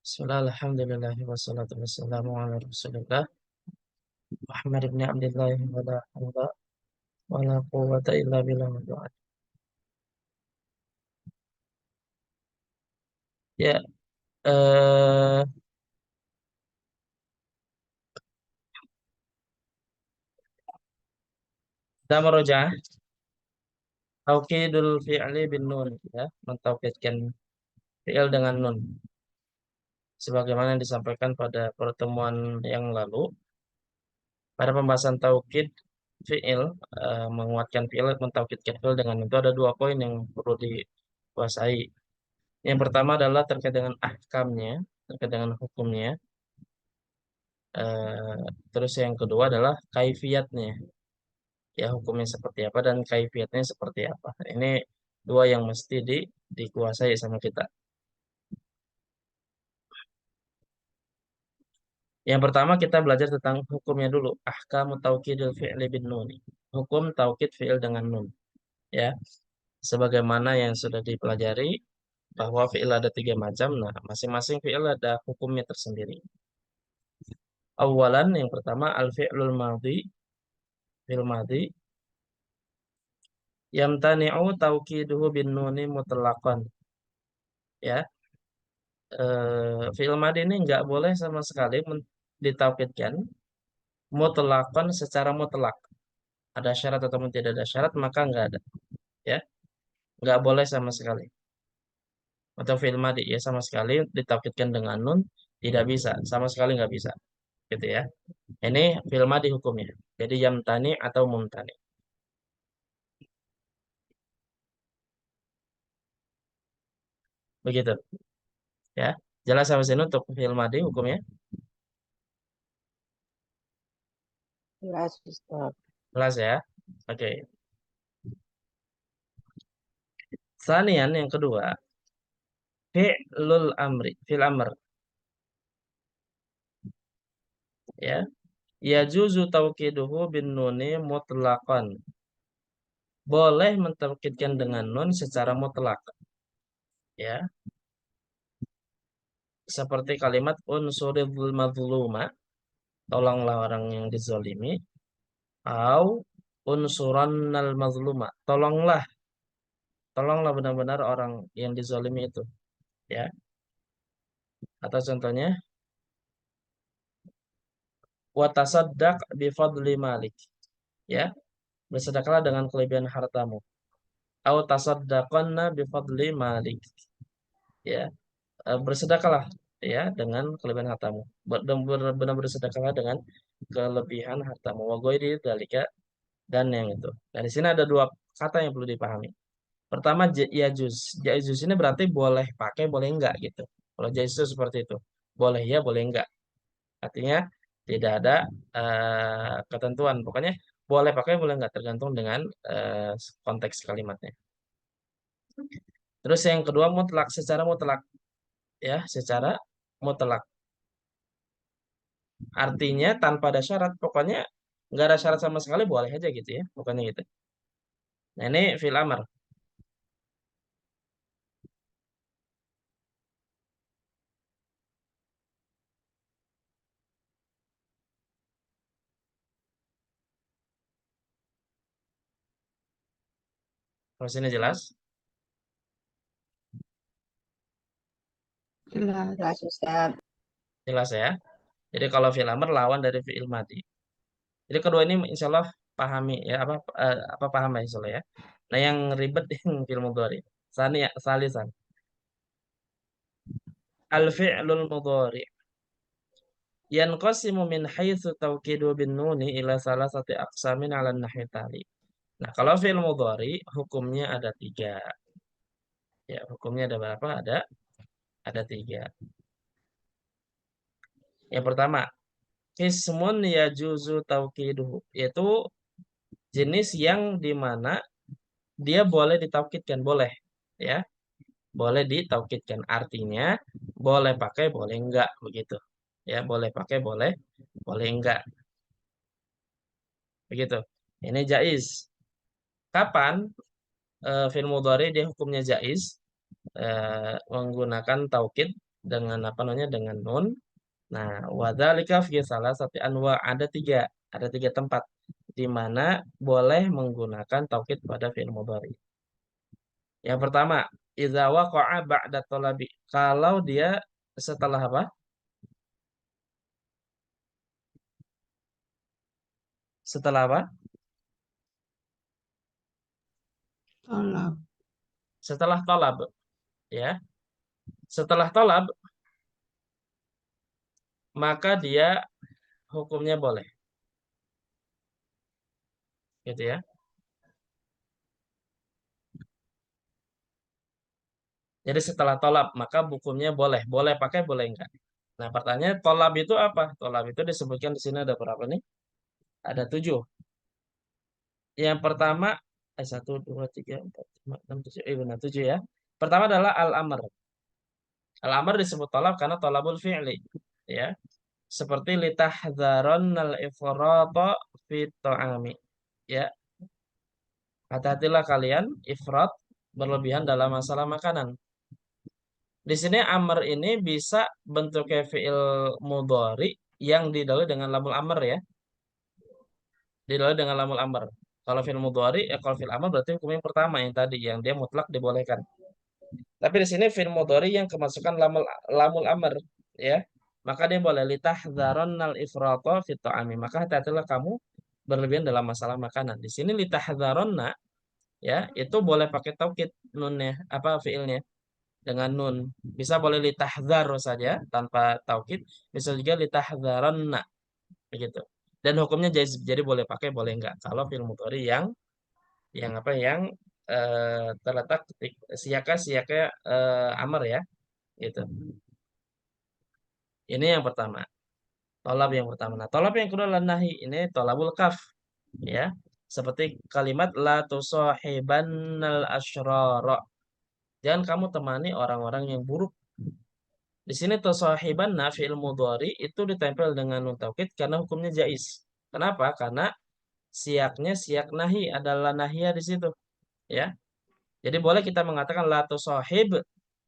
Bismillah, alhamdulillah, wassalatu wassalamu ala rasulillah Muhammad ibn Abdullah wa la hawla wa la quwwata illa billah wa du'a. Ya, eh, kita merujuk taukidul fi'li bin nun, ya, mentaukidkan fi'il dengan nun. Sebagaimana yang disampaikan pada pertemuan yang lalu, pada pembahasan taukid fi'il, menguatkan fi'il, mentaukidkan fi'il dengan nun, itu ada dua poin yang perlu dikuasai. Yang pertama adalah terkait dengan ahkamnya, terkait dengan hukumnya. Eh, Terus yang kedua adalah kaifiatnya, ya hukumnya seperti apa dan kaifiatnya seperti apa. Ini dua yang mesti dikuasai sama kita. Yang pertama kita belajar tentang hukumnya dulu. Ahkamu taukidil fi'li bin nuni. Hukum taukid fi'il dengan nun. Ya, sebagaimana yang sudah dipelajari bahwa fi'il ada tiga macam. Nah, masing-masing fi'il ada hukumnya tersendiri. Awalan yang pertama al-fi'lul madhi, fi'il madhi yamtani'u taukiduhu bin nuni mutlaqan. Ya, fi'il madhi ini nggak boleh sama sekali ditaukidkan mutlaqan secara mutlak. Ada syarat ataupun tidak ada syarat maka nggak ada. Ya, nggak boleh sama sekali. Atau fi'il madhi ya sama sekali ditaukidkan dengan nun tidak bisa, sama sekali nggak bisa. Gitu ya. Ini fi'il madhi hukumnya. Jadi yamtani atau mumtani. Begitu. Ya, jelas sampai sini untuk fi'il madhi hukumnya. Jelas, Ustaz. Jelas ya. Oke. Sanian yang kedua, fi'lul amri, fi'il amr. Ya, yajuzu taukiduhu bin nuni mutlaqan. Boleh mentaukidkan dengan nun secara mutlak. Ya, seperti kalimat unsuril mazluma, tolonglah orang yang dizalimi, au unsurannal mazluma, tolonglah benar-benar orang yang dizalimi itu. Ya, atau contohnya wa tasaddaq bi fadli malik. Ya, bersedekahlah dengan kelebihan hartamu. Au tasaddaqanna bi fadli malik. Ya, bersedekahlah ya dengan kelebihan hartamu. Benar bersedekahlah dengan kelebihan hartamu. Wa ghairi dzalika dan yang itu. Nah, di sini ada dua kata yang perlu dipahami. Pertama yajuz. Yajuz ini berarti boleh pakai, boleh enggak gitu. Kalau yajuz itu seperti itu. Boleh ya, boleh enggak. Artinya tidak ada ketentuan. Pokoknya boleh pakai, boleh enggak tergantung dengan konteks kalimatnya. Terus yang kedua mutlak, secara mutlak ya, secara mutlak. Artinya tanpa ada syarat, pokoknya nggak ada syarat sama sekali boleh aja gitu ya, pokoknya gitu. Nah ini fil amar. Kalau sini jelas, Jelas. Jelas, Ustaz. jelas ya. Jadi kalau fil amar lawan dari fiil madi. Jadi kedua ini insya Allah pahami ya apa paham ya insya Allah ya. Nah yang ribet yang fil mudhari. Salisan. Al fi'lul mudhari. Yanqasimu min haitsu tawkidu bin nuni ila salasati aqsamin ala nahwi tali. Nah, kalau fi'il mudhari hukumnya ada tiga. Ya, hukumnya ada berapa? Ada tiga. Yang pertama, ismun yajuzu taukiduhu, yaitu jenis yang dimana dia boleh ditaukidkan, boleh, ya, boleh ditaukidkan. Artinya boleh pakai, boleh enggak, begitu. Ya, boleh pakai, boleh enggak, begitu. Ini jaiz. Kapan fi'il mudhari dia hukumnya jaiz menggunakan taukid? dengan apa namanya dengan nun. Nah, wadzalika fi salasati anwa, ada tiga tempat di mana boleh menggunakan taukid pada fi'il mudhari. Yang pertama, idza waqa'a ba'da talabi. Kalau dia setelah apa? Setelah apa? Tolak. Setelah talab, ya. Setelah talab, maka dia hukumnya boleh, gitu ya. Jadi setelah tolab maka hukumnya boleh, boleh pakai boleh enggak. Nah pertanyaan tolab itu apa? Tolab itu disebutkan di sini ada berapa nih? Ada 7. Yang pertama 1, 2, 3, 4, 5, 6, 7, benar 7 ya. Pertama adalah al-amr. Al-amr disebut tolab karena tolabul fi'li, ya. Seperti litahdzaronnal ifrata fi ta'ami. Ya, hati-hatilah kalian ifrat berlebihan dalam masalah makanan. Di sini amr ini bisa bentuknya fi'il mudhari yang didahului dengan lamul amr ya. Didahului dengan lamul amr. Kalau fi'il mudhari, kalau fi'il amr berarti hukum yang pertama yang tadi, yang dia mutlak dibolehkan. Tapi di sini fi'il mudhari yang kemasukan lamul amr ya. Maka dia boleh litahdzaronnal ifrata fi ta'ami. Maka hati-hatilah kamu berlebihan dalam masalah makanan. Di sini litahdzaronna ya, itu boleh pakai taukid nunnya, apa fi'ilnya dengan nun. Bisa boleh litahdzar saja tanpa taukid, bisa juga litahdzaronna begitu. Dan hukumnya jadi boleh pakai boleh enggak kalau fi'il mudhari yang apa terletak ketik siaka amar ya gitu. Ini yang pertama. Tolab yang pertama. Nah, tolab yang kedua adalah nahi. Ini tolabul kaf ya. Seperti kalimat la tusahibannal asyrara. Jangan kamu temani orang-orang yang buruk. Di sini tusahibanna fi'il mudhari itu ditempel dengan nun taukid karena hukumnya jaiz. Kenapa? Karena siaknya siak nahi, adalah nahiyah di situ ya. Jadi boleh kita mengatakan la tusahib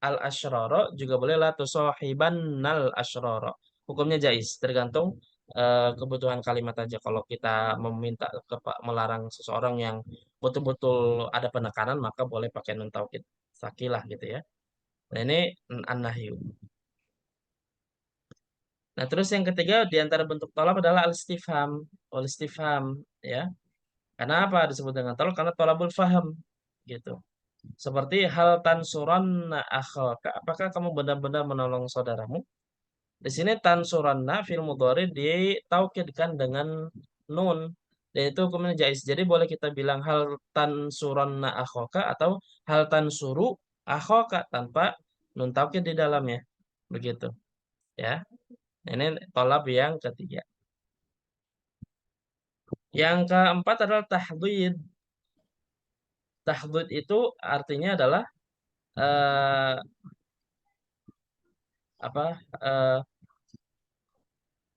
al asyrara, juga boleh la tusahibannal asyrara. Hukumnya jaiz, tergantung kebutuhan kalimat aja. Kalau kita meminta melarang seseorang yang betul-betul ada penekanan, maka boleh pakai nun taukid sakilah gitu ya. Nah, ini an-nahyu. Nah, terus yang ketiga di antara bentuk tolab adalah al-istifham. Al-istifham ya. Karena apa disebut dengan tolab? Karena tolabul faham gitu. Seperti hal tansuranna akhaka. Apakah kamu benar-benar menolong saudaramu? Di sini tansuranna fil mudhari ditaukidkan dengan nun. Dan itu hukumnya jaiz. Jadi boleh kita bilang hal tansuranna akhaka atau hal tansuru akhaka tanpa nun taukid di dalamnya. Begitu, ya. Ini tolab yang ketiga. Yang keempat adalah tahdid. Tahdid itu artinya adalah eh, apa?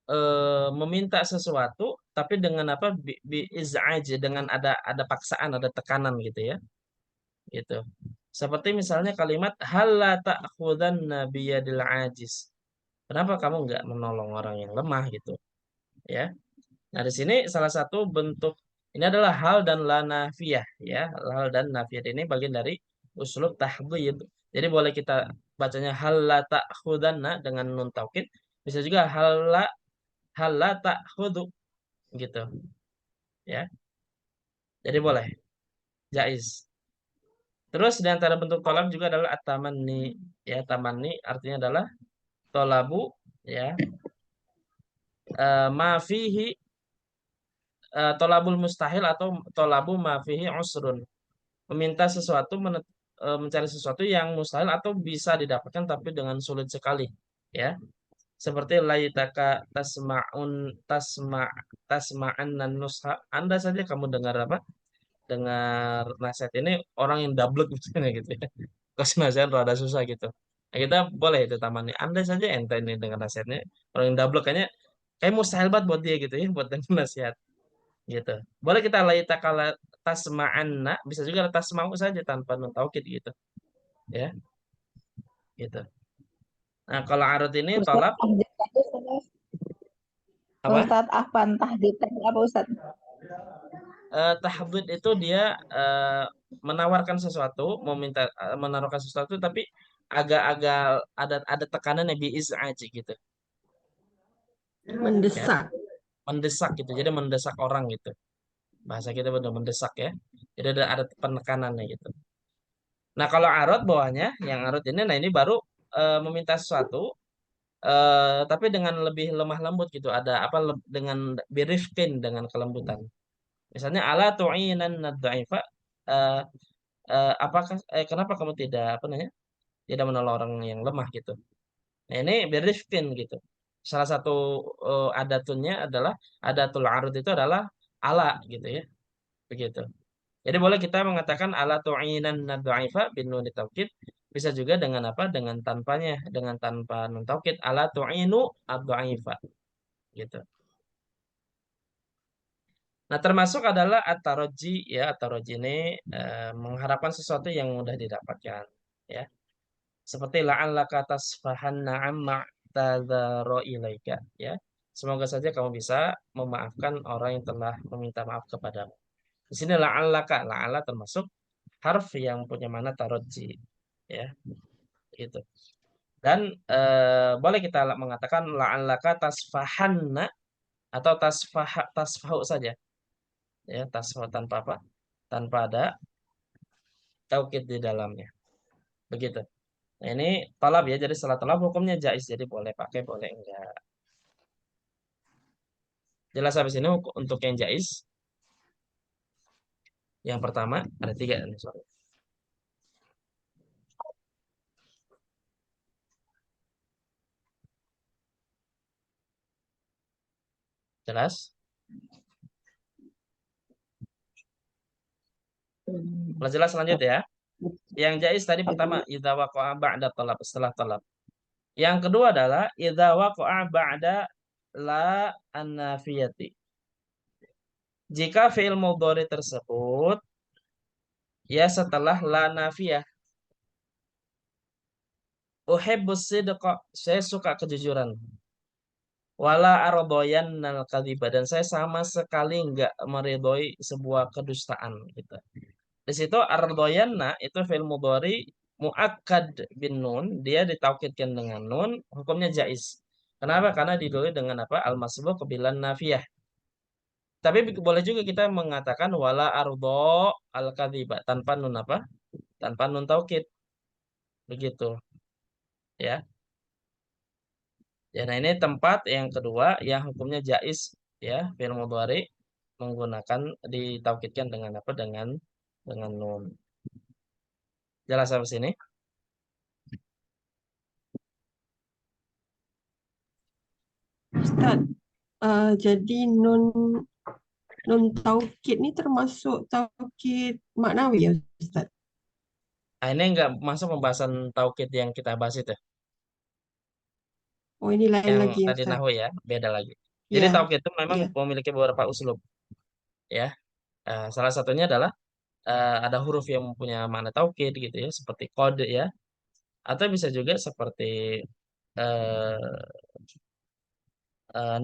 eh, meminta sesuatu tapi dengan apa iz'aj, dengan ada paksaan, ada tekanan gitu ya. Gitu. Seperti misalnya kalimat hal la ta'khudanna biyadil ajiz. Kenapa kamu nggak menolong orang yang lemah gitu, ya. Nah, di sini salah satu bentuk ini adalah hal dan la nafiyah ya. Hal dan nafiyah ini bagian dari uslub tahdhid. Jadi boleh kita bacanya hal la ta'khudanna dengan nun taukid, bisa juga hal la ta'khudhu gitu ya. Jadi boleh, jaiz. Terus di antara bentuk tolab juga adalah at-tamanni ya. Tamanni artinya adalah tolabu ya, ma fihi tolabul mustahil atau tolabu ma fihi usrun. Meminta sesuatu mencari sesuatu yang mustahil atau bisa didapatkan tapi dengan sulit sekali ya. Seperti laitaka tasma'an dan nusha. Anda saja kamu dengar apa? Dengar nasihat ini orang yang double misalnya gitu ya. Kasih nasihat rada susah gitu. Nah, kita boleh itu tamannya. Anda saja ente ini dengan nasihatnya orang yang double kayaknya kayak mustahil banget buat dia gitu ya buat dengar nasihat gitu. Boleh kita laita kala tasma'anna, bisa juga tasma'u saja tanpa nun taukid gitu. Ya, gitu. Nah, kalau arut ini Ustaz tolab tahdid itu salah. apa? Ustaz Afan tahdid itu apa Ustaz? Tahdid itu dia menawarkan sesuatu, menaruhkan sesuatu, tapi agak-agak ada tekanannya aja gitu, ya, Mendesak. mendesak gitu. Jadi mendesak orang gitu. Bahasa kita benar mendesak ya. Jadi ada penekanannya gitu. Nah, kalau arut bawahnya, yang arut ini, nah ini baru meminta sesuatu, tapi dengan lebih lemah lembut gitu. Ada apa dengan birifkin dengan kelembutan. Misalnya ala tu'inan nadza'ifa, eh apakah kenapa kamu tidak apa namanya? Tidak menolong orang yang lemah gitu. Nah, ini birifkin gitu. Salah satu adatunnya adalah adatul arud itu adalah ala gitu ya. Begitu. Jadi boleh kita mengatakan ala tu'inan nadza'ifa bin nun taukid, bisa juga dengan apa? Dengan tanpanya, dengan tanpa nun taukid ala tu'inu ad-dha'ifa gitu. Nah, termasuk adalah at-taraji ya, at-taraji ini mengharapkan sesuatu yang mudah didapatkan ya. Seperti la'allaka tasfahanna amma tadzara ilaika ya. Semoga saja kamu bisa memaafkan orang yang telah meminta maaf kepadamu. Di sini la'allaka, la'alla termasuk harf yang punya mana taraji ya, gitu. Dan boleh kita mengatakan la'allaka tasfahanna atau tasfahu saja ya, tasfahu tanpa apa? Tanpa ada taukid di dalamnya. Begitu. Nah, ini talab ya, jadi setelah talab hukumnya jais, jadi boleh pakai, boleh enggak. Jelas habis ini untuk yang jais. Yang pertama ada tiga nih, sorry. Jelas? Kalau jelas lanjut ya. Yang jais tadi pertama idza waqa'a ba'da talab, setelah talab. Yang kedua adalah idza waqa'a ba'da la an-nafiyati. Jika fi'il mudhari tersebut ya setelah la nafiyah. Uhibbus sidqa, saya suka kejujuran. Wala nal kadhiba, dan saya sama sekali nggak meridhoi sebuah kedustaan gitu. Di situ ardoyanna itu fi'il mudhari muakkad bin nun, dia ditaukidkan dengan nun, hukumnya jaiz. Kenapa? Karena didului dengan apa? Al-masbuq bilan nafiyah. Tapi boleh juga kita mengatakan wala ardo al kadhiba tanpa nun apa? Tanpa nun taukid. Begitu, ya. Ya, nah ini tempat yang kedua yang hukumnya jaiz ya, fi'il mudhari menggunakan ditaukidkan dengan apa? Dengan nun. Jelas sampai sini? Ustaz, jadi nun taukid ni termasuk taukid maknawi ya Ustaz? Nah, ini enggak masuk pembahasan taukid yang kita bahas itu. Oh ini lain Yang lagi ya tadi Ustaz? nahwu ya, beda lagi. Jadi Ya, taukid itu memang ya. memiliki beberapa uslub ya. Salah satunya adalah ada huruf yang mempunyai makna taukid gitu ya, seperti kode ya, atau bisa juga seperti eh,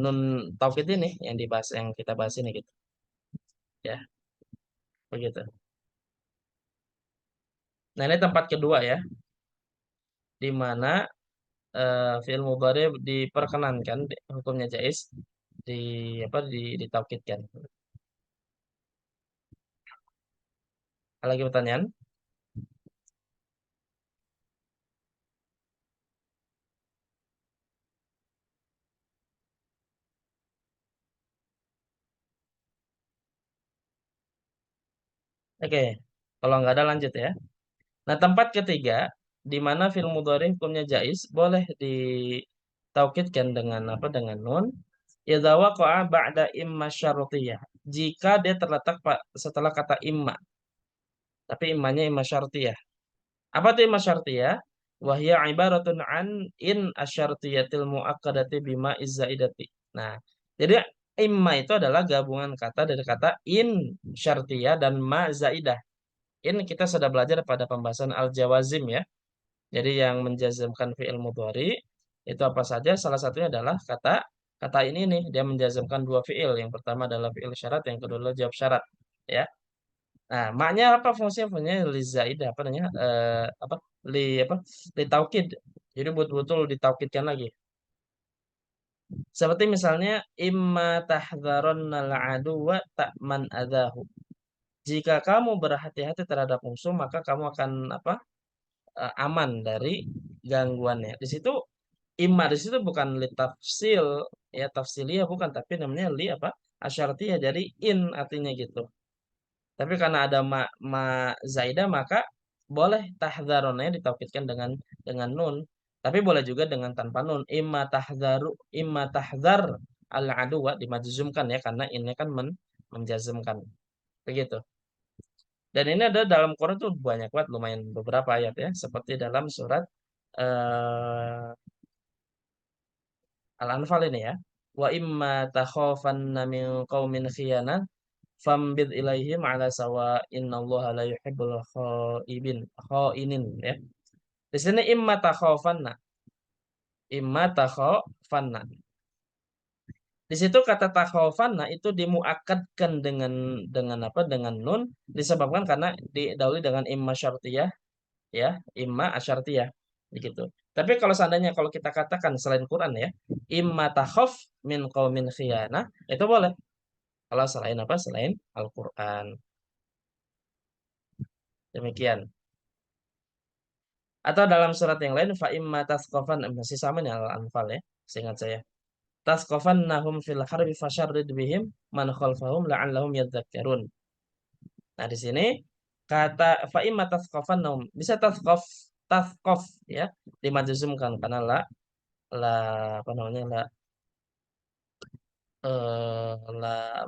nun taukid ini yang dibahas, yang kita bahas ini gitu ya, begitu. Nah, ini tempat kedua ya, di mana fi'il mudhari diperkenankan hukumnya jaiz di apa ditaukidkan. Ada lagi pertanyaan? Oke, kalau nggak ada lanjut ya. Nah, tempat ketiga di mana fi'il mudhari hukumnya jaiz boleh ditaukidkan dengan apa? Dengan nun. Idza waqa'a ba'da imma syartiyah. Jika dia terletak setelah kata imma, tapi immanya imma syartiyah. Apa itu imma syartiyah? Wahya ibaratun an in asyartiyatil muakkadati bima izzaidati. Nah, jadi imma itu adalah gabungan kata dari kata in syartiyah dan ma zaidah. Ini kita sudah belajar pada pembahasan al-jawazim ya. Jadi yang menjazmkan fi'il mudhari Itu apa saja? Salah satunya adalah kata ini nih, dia menjazmkan dua fiil. Yang pertama adalah fiil syarat, yang kedua adalah jawab syarat. Ya. Nah, maknya apa fungsinya? Fungsinya li zaidah, apa namanya? Apa? Apa? Li taukid. Jadi betul-betul ditaukidkan lagi. Seperti misalnya imma tahdharannal aduwa ta'man adahu. Jika kamu berhati-hati terhadap musuh, maka kamu akan apa? Aman dari gangguannya. Di situ imma di situ bukan li tafsil ya tafsiliyah bukan, tapi namanya li apa? Asyartiyah. Jadi in artinya gitu. Tapi karena ada ma zaidah maka boleh tahdharunnya ditaukidkan dengan nun. Tapi boleh juga dengan tanpa nun. Imma tahdhar al aduwa dimajzumkan ya karena ini kan menjazmkan. Begitu. Dan ini ada dalam Quran tuh banyak banget, lumayan beberapa ayat ya, seperti dalam surat eh, Al-Anfal ini ya. Wa imma takhafanna min qaumin khiyanah fambid ilaihim ala sawa innallaha la yuhibbul khainin ya. Di sini imma takhafanna. Di situ kata takhafanna itu dimuakkadkan dengan apa? Dengan nun disebabkan karena didahului dengan imma syartiyah ya, imma asyartiyah begitu. Tapi kalau seandainya kalau kita katakan selain Quran ya, imma takhaf min qaumin khiyanah itu boleh. Kalau selain apa? Selain Al-Qur'an. Demikian. Atau dalam surat yang lain fa imma tasqafan masih sama nih Al-Anfal ya, seingat saya. Tasqafannahum fil harbi fasyarrid bihim man khalfahum la'allahum yadhakkarun. Nah, di sini kata fa imma tasqafannahum bisa tasqaf ya, dimajzumkan karena la apa namanya la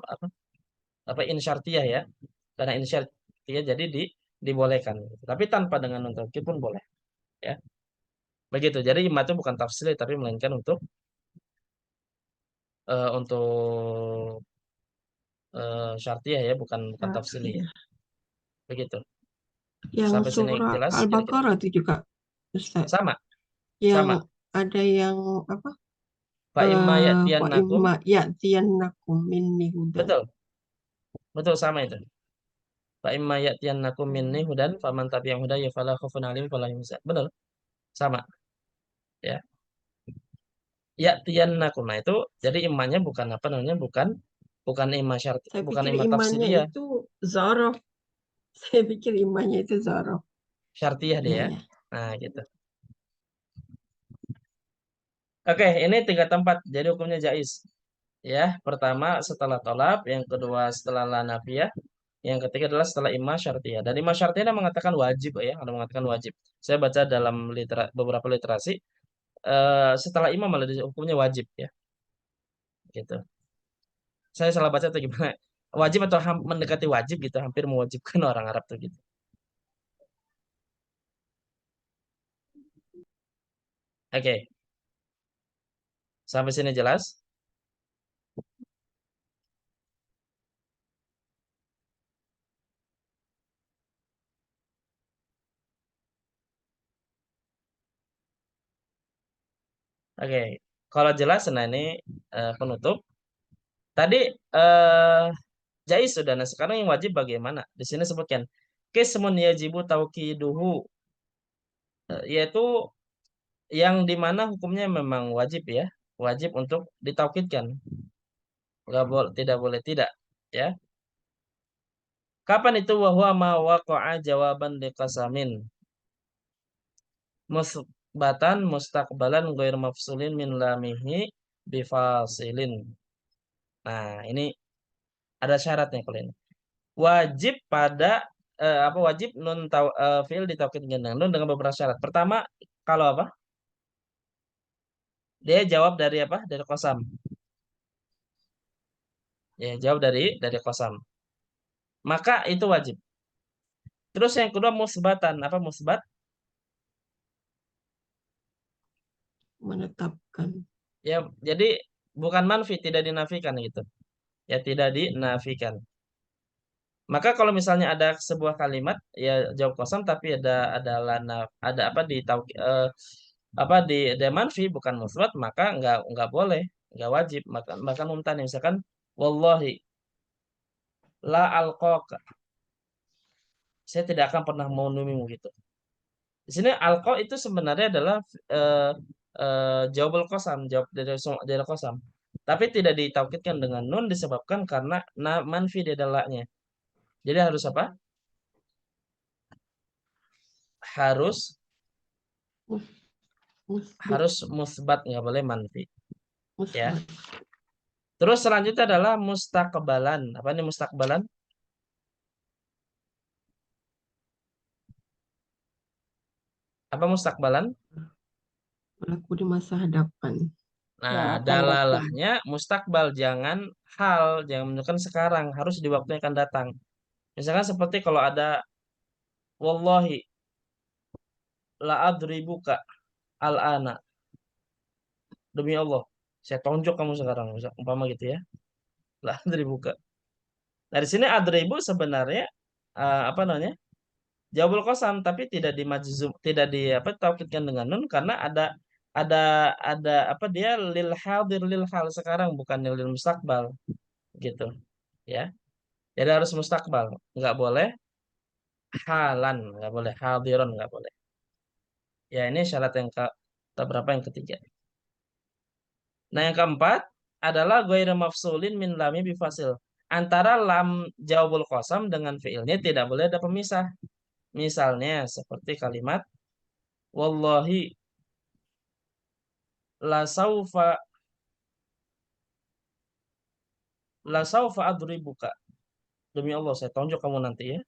apa insyartiyah ya. Karena insyartiyah jadi dibolehkan. Tapi tanpa dengan nun taukid pun boleh ya. Begitu. Jadi imma itu bukan tafsir tapi melainkan untuk syartiyah ya, bukan Ya, tafsili ya. iya. Begitu. Yang Sampai sini surah jelas kira-kira. Al-Baqarah itu juga, Ustaz. Sama, Yang sama. ada yang apa? Fa imma Wa ya'tiyannakum. imma ya'tiyannakum minni hudan. Betul. Betul sama itu. Fa imma ya'tiyannakum minni hudan faman tabi'a hudaya fala khaufun 'alaihim wala hum yahzanun. Benar. Sama ya. Ya'tiyannakum. Nah, itu jadi imanya bukan apa namanya? Bukan imma syarti, Saya bukan pikir imma imannya tafsiliyah, itu zorof. Saya pikir imannya itu zorof. syartiyah dia Iya, ya. ya. Nah, gitu. Oke, ini 3 tempat. Jadi hukumnya jaiz. Ya, pertama setelah tolab, yang kedua setelah la nafiyah, yang ketiga adalah setelah imma syartiyah. Dan imma syartiyah ada mengatakan wajib ya, ada mengatakan wajib. Saya baca dalam beberapa literasi setelah imam malah hukumnya wajib ya, gitu. Saya salah baca atau gimana? Wajib atau mendekati wajib gitu, hampir mewajibkan orang Arab tuh gitu. Oke, sampai sini jelas? Oke, kalau jelas, nah ini penutup. Tadi jais sudah. Nah, sekarang yang wajib bagaimana? Di sini sebutkan kismun yajibu tauqiduhu, yaitu yang dimana hukumnya memang wajib ya, wajib untuk ditaukidkan, nggak boleh, tidak boleh tidak ya. Kapan itu? Wahwa ma waqa'a jawaban liqasamin musbatan mustaqbalan ghair mafsulin min lamihi bifasilin. Nah, ini ada syaratnya kalau ini. Wajib pada apa wajib nun fi'il ditaukidkan dengan nun dengan beberapa syarat. Pertama, kalau apa? Dia jawab dari apa? Dari qasam. Ya, jawab dari qasam. Maka itu wajib. Terus yang kedua musbatan. Apa musbat? Menetapkan. Ya, jadi bukan manfi, tidak dinafikan gitu. Ya, tidak dinafikan. Maka kalau misalnya ada sebuah kalimat ya jawab kosong tapi ada lana, ada apa apa dia manfi bukan musbat, maka nggak boleh, nggak wajib makan mumtani. Misalkan wallahi la alqaka, saya tidak akan pernah menemuimu gitu. Di sini alqa itu sebenarnya adalah eh, jawabul qasam, jawab dari qasam. Tapi tidak ditaukidkan dengan nun disebabkan karena manfi di dalaknya. Jadi harus apa? Harus Mus, musbit, harus musbat, nggak boleh manfi, ya. musbat. Terus selanjutnya adalah mustakbalan. Apa ini mustakbalan? Apa mustakbalan? Berlaku di masa hadapan. yang Nah, akan datang. dalalahnya mustakbal, jangan jangan menunjukkan sekarang, harus di waktu yang akan datang. Misalkan seperti kalau ada wallahi la adribuka al-ana, demi Allah, saya tonjok kamu sekarang, umpama gitu ya. La adribuka. Dari sini adribu sebenarnya apa namanya? Jawabul qasam, tapi tidak di majzum, tidak di apa taukidkan dengan nun karena ada ada apa dia lil hadir lil hal sekarang, bukan lil mustakbal gitu, ya. Jadi harus mustakbal, nggak boleh halan, nggak boleh hadiron, nggak boleh. Ya, ini syarat yang berapa, yang ketiga. Nah, yang keempat adalah ghairu mafsulin min lami bifasil. Antara lam jawabul qasam dengan fiilnya tidak boleh ada pemisah. Misalnya seperti kalimat wallahi la saufa adribuka. Demi Allah saya tonjok kamu nanti ya.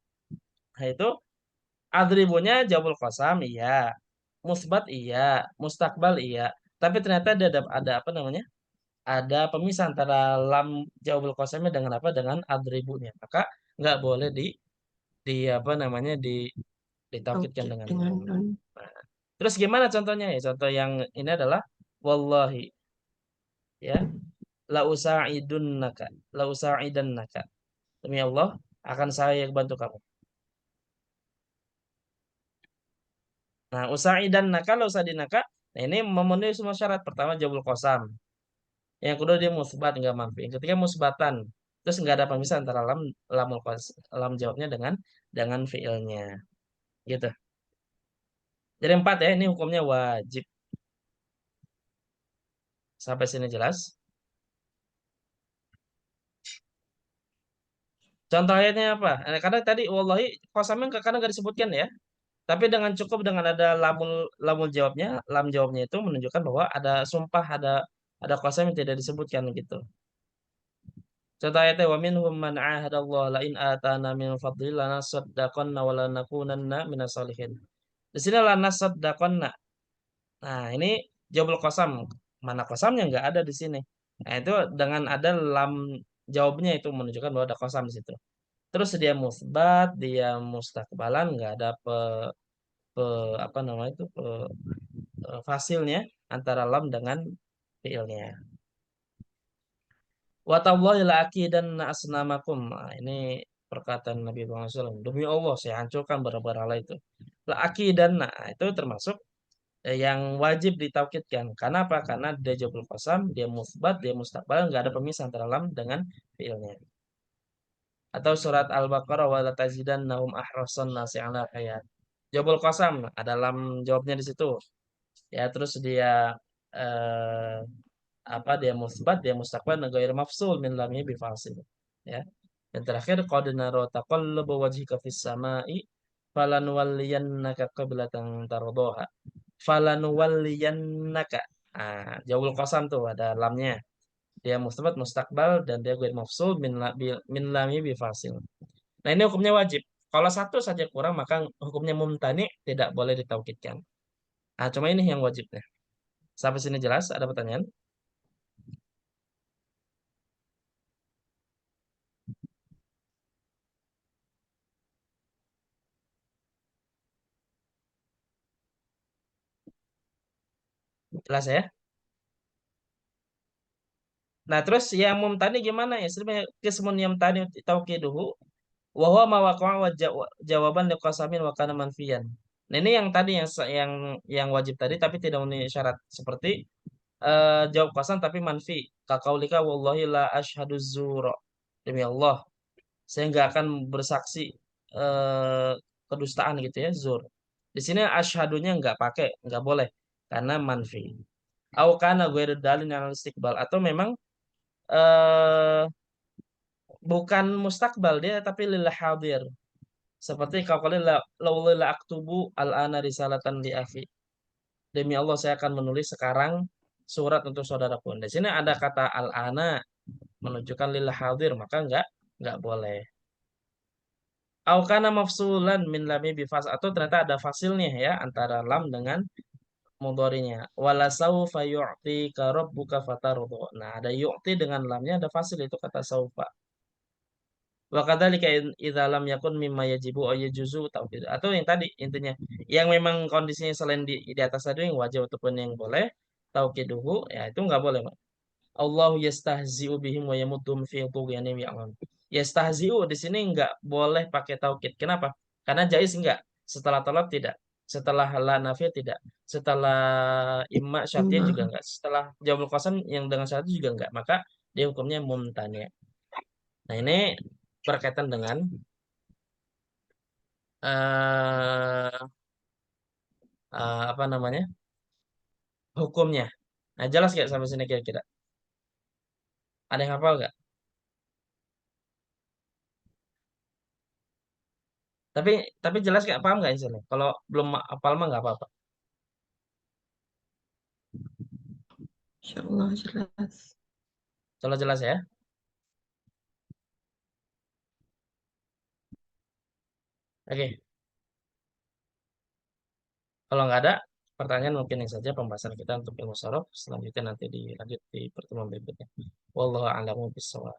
Nah, itu adribunya jawabul qasam iya, musbat iya, mustakbal iya. Tapi ternyata ada apa namanya? Ada pemisah antara lam jawabul qasamnya dengan apa? Dengan adribunya. Maka nggak boleh di apa namanya ditaukidkan Taukid dengan dengan nun. non. Nah, terus gimana contohnya ya? Contoh yang ini adalah wallahi, ya, la usa'idunnaka, la usa'idannaka. Demi Allah akan saya bantu kamu. Nah, usa'idannaka, la usaidannaka. Nah, ini memenuhi semua syarat. Pertama jawabul qasam. Yang kedua dia musbat, nggak manfi. Yang ketiga musbatan. Terus nggak ada pemisah antara lam jawabnya dengan fiilnya. Gitu. Jadi empat ya, ini hukumnya wajib. Sampai sini jelas. Contoh ayatnya apa? Karena tadi wallahi qasamnya karena nggak disebutkan ya. Tapi dengan cukup dengan ada lamul jawabnya, lam jawabnya itu menunjukkan bahwa ada sumpah, ada qasam yang tidak disebutkan gitu. Contoh ayatnya wa minhum man ahadallaha la in atana min fadli lanasaddaqanna wa lanakunanna minas solihin. Di sini lanasaddaqanna. Nah, ini jawabul qasam. Mana qasamnya nggak ada di sini. Nah, itu dengan ada lam jawabnya itu menunjukkan bahwa ada qasam di situ. Terus dia musbat, dia mustakbalan, nggak ada pe, apa namanya itu fasilnya antara lam dengan fiilnya. Wa tallahi la aqidanna asnamakum. Nah, ini perkataan Nabi Muhammad SAW. Demi Allah, saya hancurkan berhala itu. La aqidanna, nah, itu termasuk yang wajib ditaukidkan. Karena apa? Karena dia jawabul qasam, dia musbat, dia mustaqbal, nggak ada pemisah antara lam dengan fiilnya. Atau surat Al-Baqarah wa latazidannahum ahrasan nasi ala hayat. Jawabul qasam, ada lam jawabnya di situ. Ya, terus dia eh, apa dia musbat, dia mustaqbal, ghair mafsul min lamnya bifasil, ya. Dan terakhir qad nara taqallabu wajhika fis sama'i falanuwalliyannaka qiblatan tardaha, falanuwalliyannaka. Jawabul qasam tuh ada lamnya, dia musbat mustaqbal dan dia ghair mafsul min lamnya bifasil. Nah, ini hukumnya wajib. Kalau satu saja kurang maka hukumnya mumtani, tidak boleh ditaukidkan. Cuma ini yang wajibnya. Sampai sini jelas? Ada pertanyaan? Jelas ya? Nah, terus yang mumtani gimana ya? Sebenarnya kismun yamtani tauqiduhu wa huwa ma waqa'a wa jawaban liqasamin wa kana manfiyan. Nah, ini yang tadi yang wajib tadi tapi tidak memenuhi syarat seperti jawab kosong tapi manfi. Kaqaulika wallahi la asyhadu zura. Demi Allah, saya nggak akan bersaksi eh, kedustaan gitu ya, zur. Di sini asyhadunya nggak pakai, nggak boleh karena manfi. Au kana ghairu dalin al istiqbal atau memang eh bukan mustakbal dia tapi lil hadir. Seperti kau kali la aktubu al ana risalatan li akhi. Demi Allah saya akan menulis sekarang surat untuk saudaraku. Di sini ada kata al ana menunjukkan lil hadir maka nggak boleh. Au kana mafsulan min lami bifas atau ternyata ada fasilnya ya antara lam dengan mudhari'nya. Wala saufa yu'tika rabbuka fatardu. Nah, ada yu'ti dengan lamnya ada fasil itu kata saufa. Wa kadzalika idza lam yakun mimma yajibu aw yajuzu taukid. Atau yang tadi intinya yang memang kondisinya selain di atas tadi yang wajib ataupun yang boleh taukiduhu ya itu nggak boleh, Pak. Allahu yastahzi'u bihim wa yamuddum fi tughyanihim ya'malun. Yastahzi'u di sini nggak boleh pakai taukid. Kenapa? Karena jais enggak. Setelah talab tidak. Setelah la nafi tidak. Setelah imma syartiyah juga Imam. enggak. Setelah jawabul qasam yang dengan syarat juga enggak. Maka dia hukumnya mumtani'. Nah, ini berkaitan dengan eh apa namanya? Hukumnya. Nah, jelas nggak sampai sini kira-kira? Ada yang hafal nggak? Tapi tapi jelas nggak paham nggak sini? Kalau belum hafal mah nggak apa-apa. Insya Allah jelas. Kalau jelas ya. Oke. Kalau nggak ada pertanyaan mungkin ini saja pembahasan kita untuk ilmu sorof. Selanjutnya nanti dilanjut di pertemuan berikutnya. Wallahu a'lamu bishawab.